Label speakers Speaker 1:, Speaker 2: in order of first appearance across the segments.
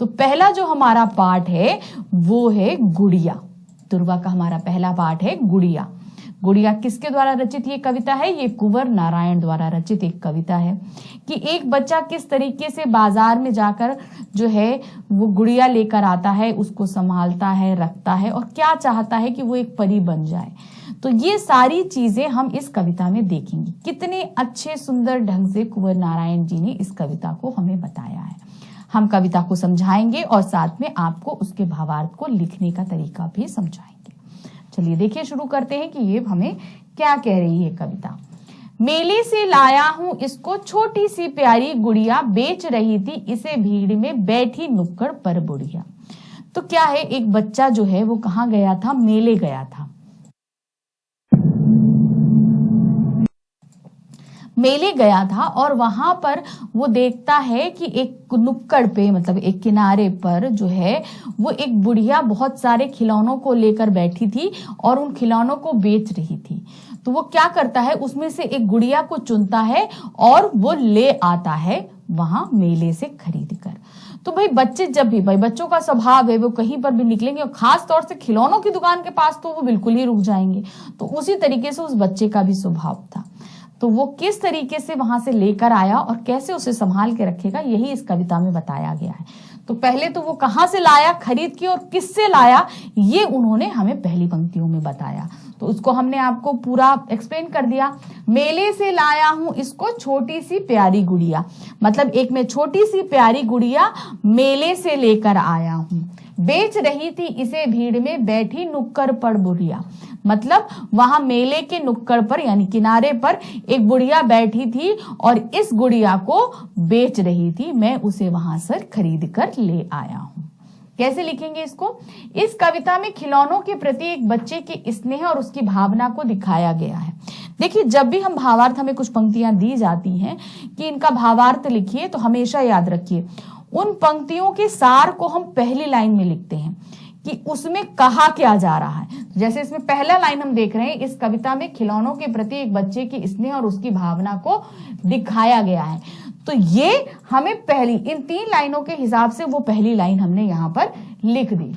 Speaker 1: तो पहला जो हमारा पार्ट है वो है गुड़िया। दुर्गा का हमारा पहला पार्ट है गुड़िया। गुड़िया किसके द्वारा रचित ये कविता है? ये कुंवर नारायण द्वारा रचित एक कविता है कि एक बच्चा किस तरीके से बाजार में जाकर जो है वो गुड़िया लेकर आता है, उसको संभालता है, रखता है और क्या चाहता है कि वो एक परी बन जाए। तो ये सारी चीजें हम इस कविता में देखेंगे। कितने अच्छे सुंदर ढंग से कुंवर नारायण जी ने इस कविता को हमें बताया है। हम कविता को समझाएंगे और साथ में आपको उसके भावार्थ को लिखने का तरीका भी समझाएंगे। चलिए देखिए, शुरू करते हैं कि ये हमें क्या कह रही है कविता। मेले से लाया हूं इसको, छोटी सी प्यारी गुड़िया, बेच रही थी इसे भीड़ में, बैठी नुक्कड़ पर बुढ़िया। तो क्या है, एक बच्चा जो है वो कहाँ गया था? मेले गया था। मेले गया था और वहां पर वो देखता है कि एक नुक्कड़ पे, मतलब एक किनारे पर जो है वो एक बुढ़िया बहुत सारे खिलौनों को लेकर बैठी थी और उन खिलौनों को बेच रही थी। तो वो क्या करता है, उसमें से एक गुड़िया को चुनता है और वो ले आता है वहां मेले से खरीद कर। तो भाई बच्चे जब भी, भाई बच्चों का स्वभाव है वो कहीं पर भी निकलेंगे और खास तौर से खिलौनों की दुकान के पास तो वो बिल्कुल ही रुक जाएंगे। तो उसी तरीके से उस बच्चे का भी स्वभाव था। तो वो किस तरीके से वहां से लेकर आया और कैसे उसे संभाल के रखेगा, यही इस कविता में बताया गया है। तो पहले तो वो कहां से लाया खरीद के और किससे लाया, ये उन्होंने हमें पहली पंक्तियों में बताया। तो उसको हमने आपको पूरा एक्सप्लेन कर दिया। मेले से लाया हूं इसको, छोटी सी प्यारी गुड़िया, मतलब एक मैं छोटी सी प्यारी गुड़िया मेले से लेकर आया हूं। बेच रही थी इसे भीड़ में, बैठी नुक्कड़ पर बुढ़िया, मतलब वहां मेले के नुक्कड़ पर यानी किनारे पर एक बुढ़िया बैठी थी और इस गुड़िया को बेच रही थी, मैं उसे वहां से खरीद कर ले आया हूं। कैसे लिखेंगे इसको? इस कविता में खिलौनों के प्रति एक बच्चे के स्नेह और उसकी भावना को दिखाया गया है। देखिए, जब भी हम भावार्थ, हमें कुछ पंक्तियां दी जाती हैं कि इनका भावार्थ लिखिए, तो हमेशा याद रखिए उन पंक्तियों के सार को हम पहली लाइन में लिखते हैं कि उसमें कहा क्या जा रहा है। जैसे इसमें पहला लाइन हम देख रहे हैं, इस कविता में खिलौनों के प्रति एक बच्चे की स्नेह और उसकी भावना को दिखाया गया है। तो ये हमें पहली, इन 3 लाइनों के हिसाब से वो पहली लाइन हमने यहां पर लिख दी।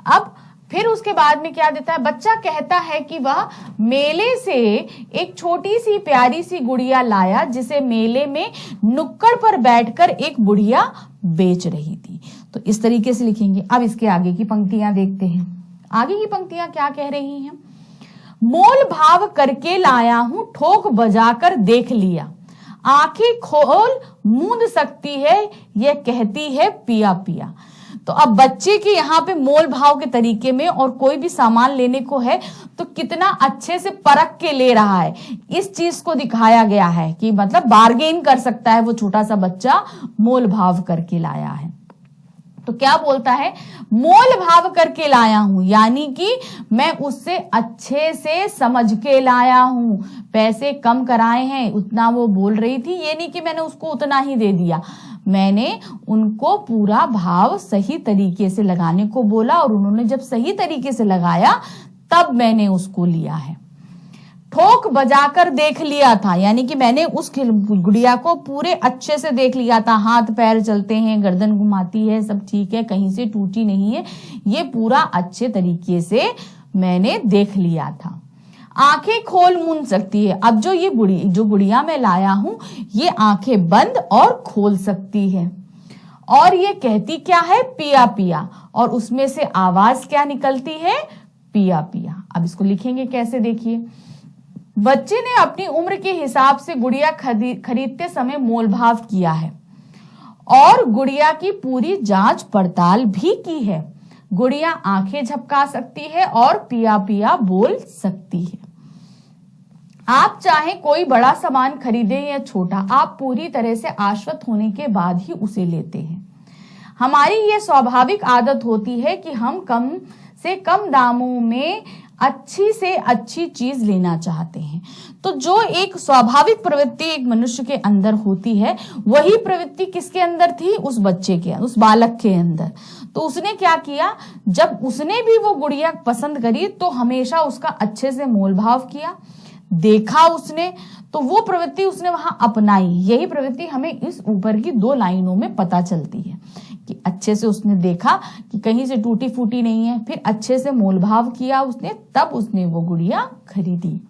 Speaker 1: अब फिर उसके बाद में क्या देता है, बच्चा कहता है कि वह मेले से एक छोटी सी प्यारी सी गुड़िया लाया जिसे मेले में नुक्कड़ पर बैठकर एक बुढ़िया बेच रही थी। तो इस तरीके से लिखेंगे। अब इसके आगे की पंक्तियां देखते हैं। आगे की पंक्तियां क्या कह रही हैं? मोल भाव करके लाया हूं, ठोक बजाकर देख लिया, आंखें खोल मूंद सकती है, यह कहती है पिया पिया। तो अब बच्चे के यहाँ पे मोल भाव के तरीके में और कोई भी सामान लेने को है तो कितना अच्छे से परख के ले रहा है, इस चीज को दिखाया गया है कि मतलब बार्गेन कर सकता है वो छोटा सा बच्चा, मोल भाव करके लाया है। तो क्या बोलता है, मोल भाव करके लाया हूं, यानी कि मैं उससे अच्छे से समझ के लाया हूं। पैसे कम कराए हैं, उतना वो बोल रही थी, ये नहीं कि मैंने उसको उतना ही दे दिया, मैंने उनको पूरा भाव सही तरीके से लगाने को बोला और उन्होंने जब सही तरीके से लगाया तब मैंने उसको लिया है। ठोक बजाकर देख लिया था, यानी कि मैंने उस गुड़िया को पूरे अच्छे से देख लिया था, हाथ पैर चलते हैं, गर्दन घुमाती है, सब ठीक है, कहीं से टूटी नहीं है, ये पूरा अच्छे तरीके से मैंने देख लिया था। आंखें खोल मूंद सकती है, अब जो ये गुड़िया मैं लाया हूं ये आंखें बंद और खोल सकती है। और ये कहती क्या है, पिया पिया, और उसमें से आवाज क्या निकलती है, पिया पिया। अब इसको लिखेंगे कैसे, देखिए। बच्चे ने अपनी उम्र के हिसाब से गुड़िया खरीदते समय मोलभाव किया है और गुड़िया की पूरी जांच पड़ताल भी की है। गुड़िया आंखें झपका सकती है और पिया पिया बोल सकती है। आप चाहे कोई बड़ा सामान खरीदे या छोटा, आप पूरी तरह से आश्वस्त होने के बाद ही उसे लेते हैं। हमारी ये स्वाभाविक आदत होती है कि हम कम से कम दामों में अच्छी से अच्छी चीज लेना चाहते हैं। तो जो एक स्वाभाविक प्रवृत्ति एक मनुष्य के अंदर होती है, वही प्रवृत्ति किसके अंदर थी, उस बच्चे के, उस बालक के अंदर। तो उसने क्या किया, जब उसने भी वो गुड़िया पसंद करी तो हमेशा उसका अच्छे से मोलभाव किया, देखा उसने, तो वो प्रवृत्ति उसने वहां अपनाई। यही प्रवृत्ति हमें इस ऊपर की 2 लाइनों में पता चलती है कि अच्छे से उसने देखा कि कहीं से टूटी फूटी नहीं है, फिर अच्छे से मोलभाव किया उसने, तब उसने वो गुड़िया खरीदी।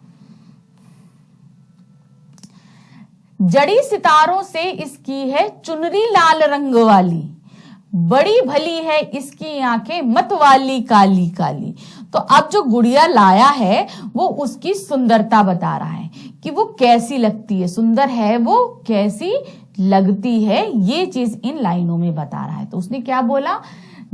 Speaker 1: जड़ी सितारों से इसकी है चुनरी लाल रंग वाली, बड़ी भली है इसकी आंखें मत वाली काली काली। तो अब जो गुड़िया लाया है वो उसकी सुंदरता बता रहा है कि वो कैसी लगती है, सुंदर है वो, कैसी लगती है, ये चीज इन लाइनों में बता रहा है। तो उसने क्या बोला,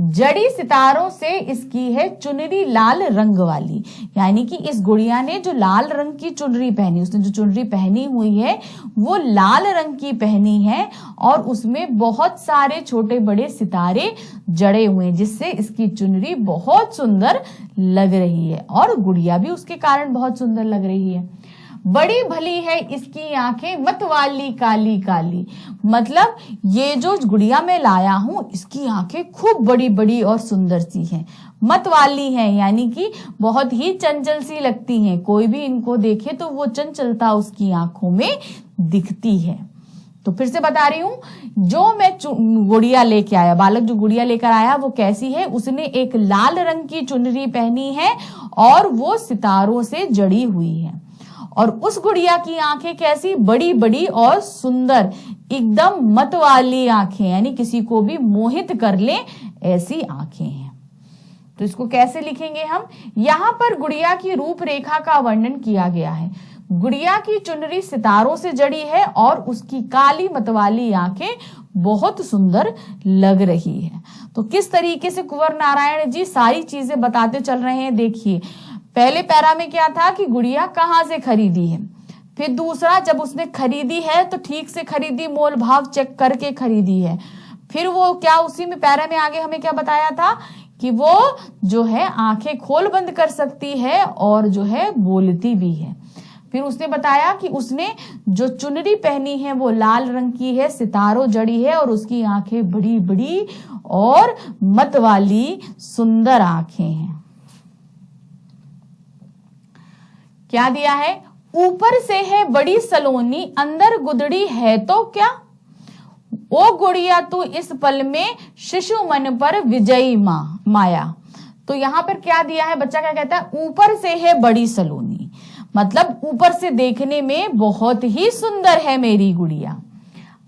Speaker 1: जड़ी सितारों से इसकी है चुनरी लाल रंग वाली, यानी कि इस गुड़िया ने जो लाल रंग की चुनरी पहनी, उसने जो चुनरी पहनी हुई है वो लाल रंग की पहनी है और उसमें बहुत सारे छोटे बड़े सितारे जड़े हुए हैं, जिससे इसकी चुनरी बहुत सुंदर लग रही है और गुड़िया भी उसके कारण बहुत सुंदर लग रही है। बड़ी भली है इसकी आंखें मत वाली काली काली, मतलब ये जो गुड़िया मैं लाया हूं इसकी आंखें खूब बड़ी बड़ी और सुंदर सी हैं, मत वाली हैं यानी कि बहुत ही चंचल सी लगती हैं, कोई भी इनको देखे तो वो चंचलता उसकी आंखों में दिखती है। तो फिर से बता रही हूं, जो मैं गुड़िया लेके आया, बालक जो गुड़िया लेकर आया वो कैसी है, उसने एक लाल रंग की चुनरी पहनी है और वो सितारों से जड़ी हुई है, और उस गुड़िया की आंखें कैसी, बड़ी बड़ी और सुंदर, एकदम मत वाली आंखें, यानी किसी को भी मोहित कर ले ऐसी आंखें हैं। तो इसको कैसे लिखेंगे हम, यहां पर गुड़िया की रूपरेखा का वर्णन किया गया है। गुड़िया की चुनरी सितारों से जड़ी है और उसकी काली मतवाली आंखें बहुत सुंदर लग रही है। तो किस तरीके से कुंवर नारायण जी सारी चीजें बताते चल रहे हैं, देखिए पहले पैरा में क्या था कि गुड़िया कहाँ से खरीदी है, फिर दूसरा जब उसने खरीदी है तो ठीक से खरीदी, मोल भाव चेक करके खरीदी है, फिर वो क्या उसी में पैरा में आगे हमें क्या बताया था कि वो जो है आंखें खोल बंद कर सकती है और जो है बोलती भी है। फिर उसने बताया कि उसने जो चुनरी पहनी है वो लाल रंग की है, सितारों जड़ी है और उसकी आंखें बड़ी बड़ी और मत वाली सुंदर आंखें हैं। क्या दिया है, ऊपर से है बड़ी सलोनी अंदर गुदड़ी है तो क्या, ओ गुड़िया तू इस पल में शिशु मन पर विजयी माया। तो यहां पर क्या दिया है, बच्चा क्या कहता है, ऊपर से है बड़ी सलोनी, मतलब ऊपर से देखने में बहुत ही सुंदर है मेरी गुड़िया,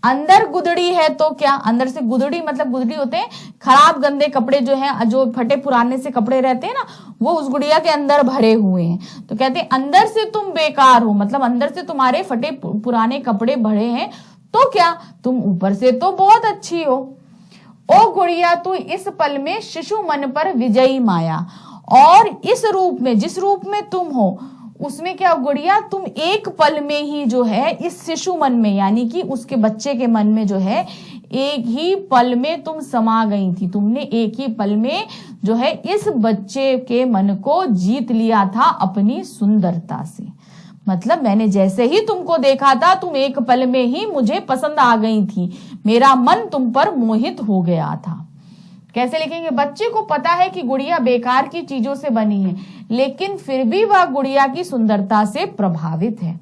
Speaker 1: अंदर गुदड़ी है तो क्या, अंदर से गुदड़ी मतलब गुदड़ी होते हैं खराब गंदे कपड़े जो हैं, जो फटे पुराने से कपड़े रहते हैं ना, वो उस गुड़िया के अंदर भरे हुए हैं। तो कहते हैं अंदर से तुम बेकार हो, मतलब अंदर से तुम्हारे फटे पुराने कपड़े भरे हैं, तो क्या तुम ऊपर से तो बहुत अच्छी हो। ओ गुड़िया तू इस पल में शिशु मन पर विजयी माया, और इस रूप में, जिस रूप में तुम हो उसमें क्या गुड़िया तुम एक पल में ही जो है इस शिशु मन में, यानी कि उसके बच्चे के मन में जो है एक ही पल में तुम समा गई थी, तुमने एक ही पल में जो है इस बच्चे के मन को जीत लिया था अपनी सुंदरता से। मतलब मैंने जैसे ही तुमको देखा था तुम एक पल में ही मुझे पसंद आ गई थी, मेरा मन तुम पर मोहित हो गया था। कैसे लिखेंगे, बच्चे को पता है कि गुड़िया बेकार की चीजों से बनी है, लेकिन फिर भी वह गुड़िया की सुंदरता से प्रभावित है।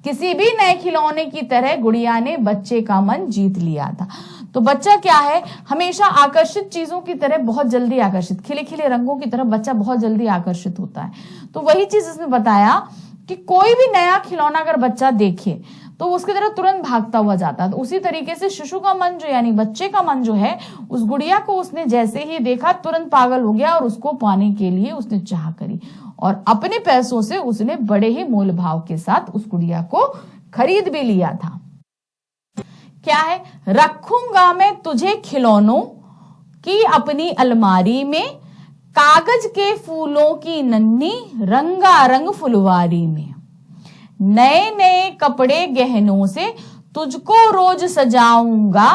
Speaker 1: किसी भी नए खिलौने की तरह गुड़िया ने बच्चे का मन जीत लिया था। तो बच्चा क्या है, हमेशा आकर्षित चीजों की तरह बहुत जल्दी आकर्षित, खिले खिले रंगों की तरफ बच्चा बहुत जल्दी आकर्षित होता है। तो वही चीज इसने बताया कि कोई भी नया खिलौना अगर बच्चा देखे तो उसकी तरफ तुरंत भागता हुआ जाता है। तो उसी तरीके से शिशु का मन जो, यानी बच्चे का मन जो है, उस गुड़िया को उसने जैसे ही देखा तुरंत पागल हो गया और उसको पाने के लिए उसने चाह करी और अपने पैसों से उसने बड़े ही मोल भाव के साथ उस गुड़िया को खरीद भी लिया था। क्या है, रखूंगा मैं तुझे खिलौनों की अपनी अलमारी में, कागज के फूलों की नन्ही रंगारंग फुलवारी में, नए नए कपड़े गहनों से तुझको रोज सजाऊंगा,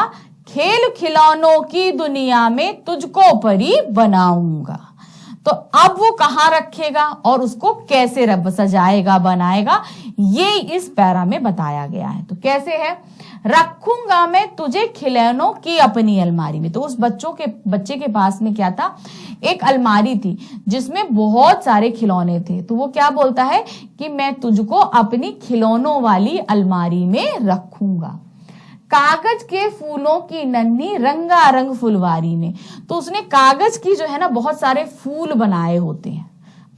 Speaker 1: खेल खिलौनों की दुनिया में तुझको परी बनाऊंगा। तो अब वो कहां रखेगा और उसको कैसे रब बनाएगा, ये इस पैरा में बताया गया है। तो कैसे है, रखूंगा मैं तुझे खिलौनों की अपनी अलमारी में। तो उस बच्चे के पास में क्या था, एक अलमारी थी जिसमें बहुत सारे खिलौने थे। तो वो क्या बोलता है कि मैं तुझको अपनी खिलौनों वाली अलमारी में रखूंगा। कागज के फूलों की नन्ही रंगारंग फुलवारी ने। तो उसने कागज की जो है ना बहुत सारे फूल बनाए होते हैं,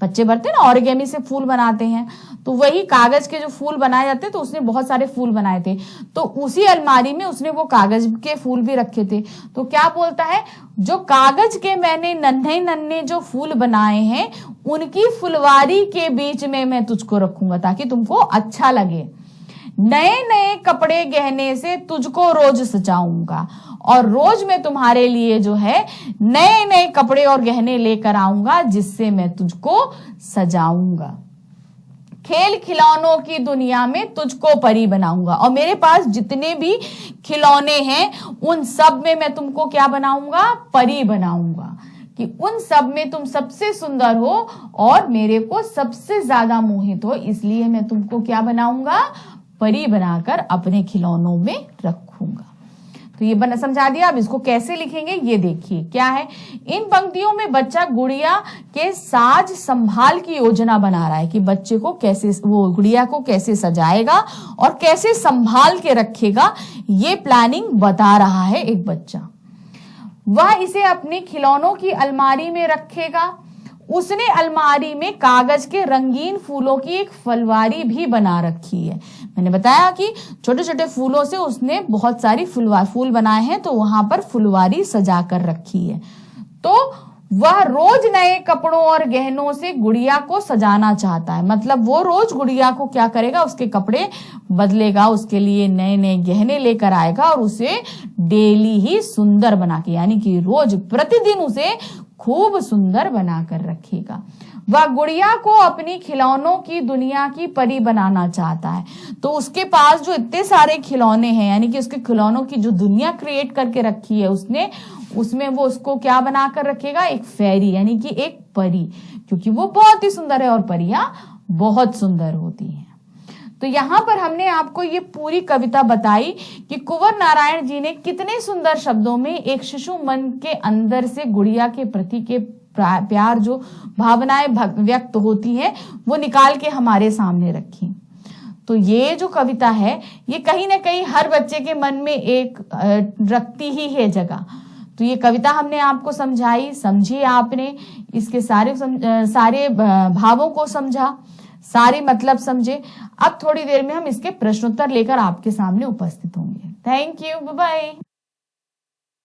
Speaker 1: बच्चे भरते हैं ना ऑरिगेमी से फूल बनाते हैं, तो वही कागज के जो फूल बनाए जाते हैं, तो उसने बहुत सारे फूल बनाए थे। तो उसी अलमारी में उसने वो कागज के फूल भी रखे थे। तो क्या बोलता है, जो कागज के मैंने नन्हे नन्हे जो फूल बनाए हैं उनकी फुलवारी के बीच में मैं तुझको रखूंगा ताकि तुमको अच्छा लगे। नए नए कपड़े गहने से तुझको रोज सजाऊंगा और रोज मैं तुम्हारे लिए जो है नए नए कपड़े और गहने लेकर आऊंगा जिससे मैं तुझको सजाऊंगा। खेल खिलौनों की दुनिया में तुझको परी बनाऊंगा, और मेरे पास जितने भी खिलौने हैं उन सब में मैं तुमको क्या बनाऊंगा, परी बनाऊंगा, कि उन सब में तुम सबसे सुंदर हो और मेरे को सबसे ज्यादा मोहित हो, इसलिए मैं तुमको क्या बनाऊंगा, परी बनाकर अपने खिलौनों में रखूंगा। तो ये समझा दिया। अब इसको कैसे लिखेंगे ये देखिए क्या है। इन पंक्तियों में बच्चा गुड़िया के साज संभाल की योजना बना रहा है कि बच्चे को कैसे, वो गुड़िया को कैसे सजाएगा और कैसे संभाल के रखेगा, ये प्लानिंग बता रहा है एक बच्चा। वह इसे अपने खिलौनों की अलमारी में रखेगा। उसने अलमारी में कागज के रंगीन फूलों की एक फुलवारी भी बना रखी है। मैंने बताया कि छोटे छोटे फूलों से उसने बहुत सारी फूल बनाए हैं, तो वहां पर फुलवारी सजा कर रखी है। तो वह रोज नए कपड़ों और गहनों से गुड़िया को सजाना चाहता है, मतलब वो रोज गुड़िया को क्या करेगा, उसके कपड़े बदलेगा, उसके लिए नए नए गहने लेकर आएगा और उसे डेली ही सुंदर बना के, यानी कि रोज प्रतिदिन उसे खूब सुंदर बनाकर रखेगा। वह गुड़िया को अपनी खिलौनों की दुनिया की परी बनाना चाहता है। तो उसके पास जो इतने सारे खिलौने हैं, यानी कि उसके खिलौनों की जो दुनिया क्रिएट करके रखी है उसने, उसमें वो उसको क्या बनाकर रखेगा, एक फेरी, यानी कि एक परी, क्योंकि वो बहुत ही सुंदर है और परियां बहुत सुंदर होती हैं। तो यहाँ पर हमने आपको ये पूरी कविता बताई कि कुंवर नारायण जी ने कितने सुंदर शब्दों में एक शिशु मन के अंदर से गुड़िया के प्रति के प्यार, जो भावनाएं व्यक्त होती हैं, वो निकाल के हमारे सामने रखी। तो ये जो कविता है ये कहीं ना कहीं हर बच्चे के मन में एक रखती ही है जगह। तो ये कविता हमने आपको समझाई, समझी आपने, इसके सारे भावों को समझा, सारे मतलब समझे। अब थोड़ी देर में हम इसके प्रश्नोत्तर लेकर आपके सामने उपस्थित होंगे। Thank you, bye bye.